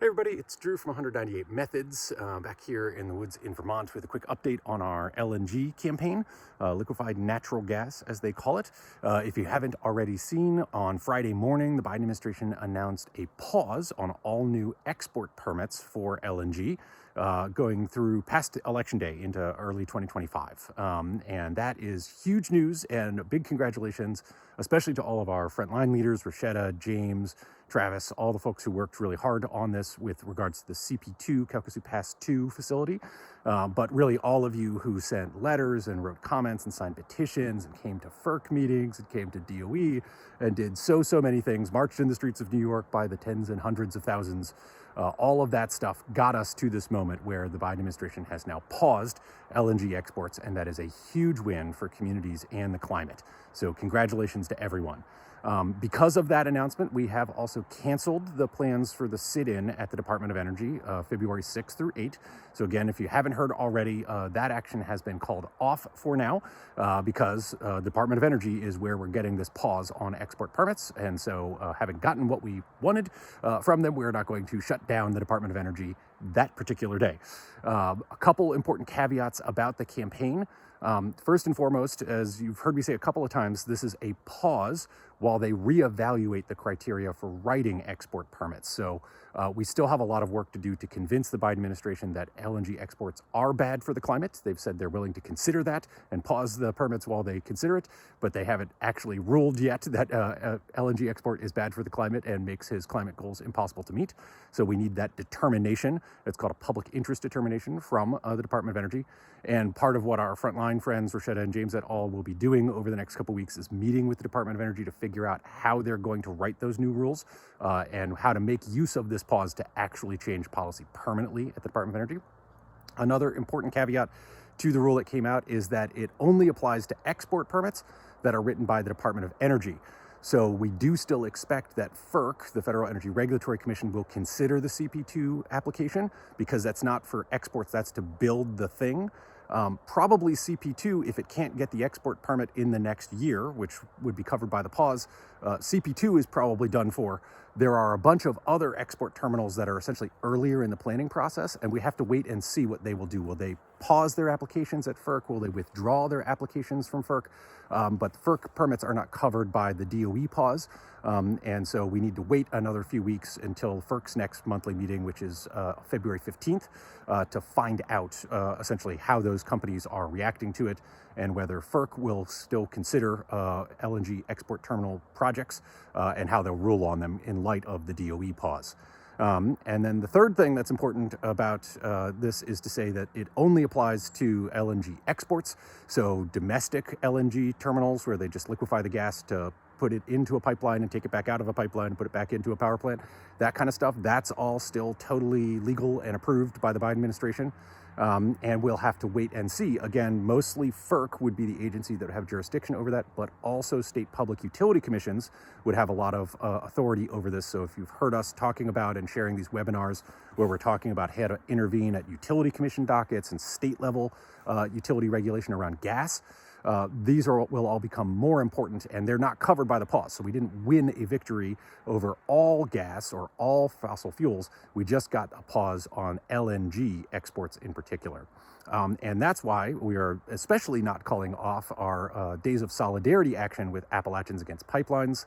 Hey everybody, it's Drew from 198 Methods, back here in the woods in Vermont with a quick update on our LNG campaign, liquefied natural gas as they call it. If you haven't already seen, on Friday morning, the Biden administration announced a pause on all new export permits for LNG, going through past election day into early 2025. And that is huge news and big congratulations, especially to all of our frontline leaders, Rashida, James, Travis, all the folks who worked really hard on this with regards to the CP2, Calcasieu Pass 2 facility, but really all of you who sent letters and wrote comments and signed petitions and came to FERC meetings and came to DOE and did so many things, marched in the streets of New York by the tens and hundreds of thousands. All of that stuff got us to this moment where the Biden administration has now paused LNG exports, and that is a huge win for communities and the climate. So congratulations to everyone. Because of that announcement, we have also canceled the plans for the sit-in at the Department of Energy, February 6th through 8th. So again, if you haven't heard already, that action has been called off for now because the Department of Energy is where we're getting this pause on export permits. And so having gotten what we wanted from them, we're not going to shut down the Department of Energy that particular day. A couple important caveats about the campaign. First and foremost, as you've heard me say a couple of times, this is a pause while they reevaluate the criteria for writing export permits. So we still have a lot of work to do to convince the Biden administration that LNG exports are bad for the climate. They've said they're willing to consider that and pause the permits while they consider it, but they haven't actually ruled yet that LNG export is bad for the climate and makes his climate goals impossible to meet. So we need that determination. It's called a public interest determination from the Department of Energy. And part of what our frontline friends, Rashida and James et al., will be doing over the next couple of weeks is meeting with the Department of Energy to figure out how they're going to write those new rules and how to make use of this pause to actually change policy permanently at the Department of Energy. Another important caveat to the rule that came out is that it only applies to export permits that are written by the Department of Energy. So we do still expect that FERC, the Federal Energy Regulatory Commission, will consider the CP2 application because that's not for exports, that's to build the thing. Probably CP2, if it can't get the export permit in the next year, which would be covered by the pause, CP2 is probably done for. There are a bunch of other export terminals that are essentially earlier in the planning process, and we have to wait and see what they will do. Will they pause their applications at FERC? Will they withdraw their applications from FERC? But FERC permits are not covered by the DOE pause, and so we need to wait another few weeks until FERC's next monthly meeting, which is February 15th, to find out essentially how those companies are reacting to it and whether FERC will still consider LNG export terminal projects and how they'll rule on them in light of the DOE pause. And then the third thing that's important about this is to say that it only applies to LNG exports. So domestic LNG terminals where they just liquefy the gas to put it into a pipeline and take it back out of a pipeline and put it back into a power plant, that kind of stuff, that's all still totally legal and approved by the Biden administration. And we'll have to wait and see. Again, mostly FERC would be the agency that would have jurisdiction over that, but also state public utility commissions would have a lot of authority over this. So if you've heard us talking about and sharing these webinars where we're talking about how to intervene at utility commission dockets and state level utility regulation around gas, these will all become more important, and they're not covered by the pause. So we didn't win a victory over all gas or all fossil fuels. We just got a pause on LNG exports in particular. And that's why we are especially not calling off our Days of Solidarity action with Appalachians Against Pipelines,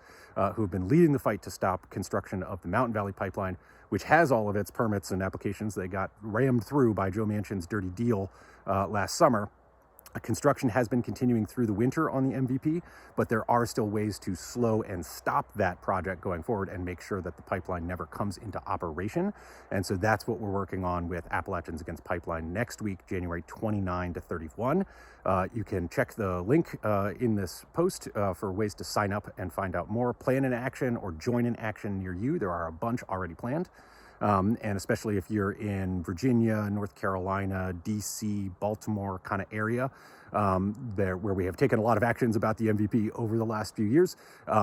who have been leading the fight to stop construction of the Mountain Valley Pipeline, which has all of its permits and applications. They got rammed through by Joe Manchin's dirty deal last summer. Construction has been continuing through the winter on the MVP, but there are still ways to slow and stop that project going forward and make sure that the pipeline never comes into operation. And so that's what we're working on with Appalachians Against Pipeline next week, January 29 to 31. You can check the link in this post for ways to sign up and find out more. Plan an action or join an action near you. There are a bunch already planned. And especially if you're in Virginia, North Carolina, DC, Baltimore kind of area, where we have taken a lot of actions about the MVP over the last few years.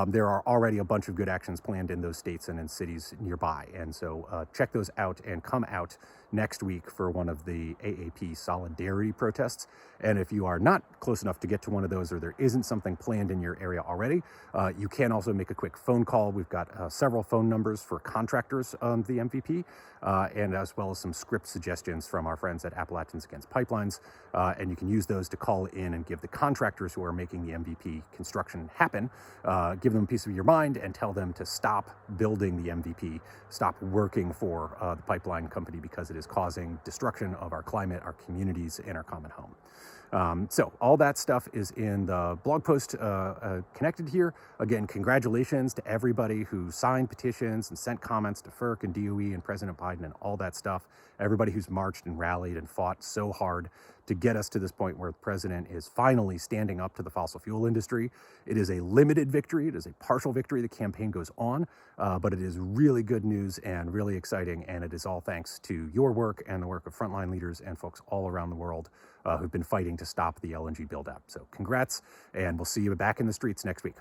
There are already a bunch of good actions planned in those states and in cities nearby. And so check those out and come out next week for one of the AAP solidarity protests. And if you are not close enough to get to one of those, or there isn't something planned in your area already, you can also make a quick phone call. We've got several phone numbers for contractors on the MVP, and as well as some script suggestions from our friends at Appalachians Against Pipelines. And you can use those to call in and give the contractors who are making the MVP construction happen, give them a piece of your mind and tell them to stop building the MVP, stop working for the pipeline company, because it is causing destruction of our climate, our communities, and our common home. So all that stuff is in the blog post connected here. Again, congratulations to everybody who signed petitions and sent comments to FERC and DOE and President Biden and all that stuff. Everybody who's marched and rallied and fought so hard to get us to this point where the president is finally standing up to the fossil fuel industry. It is a limited victory. It is a partial victory. The campaign goes on, but it is really good news and really exciting. And it is all thanks to your work and the work of frontline leaders and folks all around the world who've been fighting to stop the LNG build-out. So congrats, and we'll see you back in the streets next week.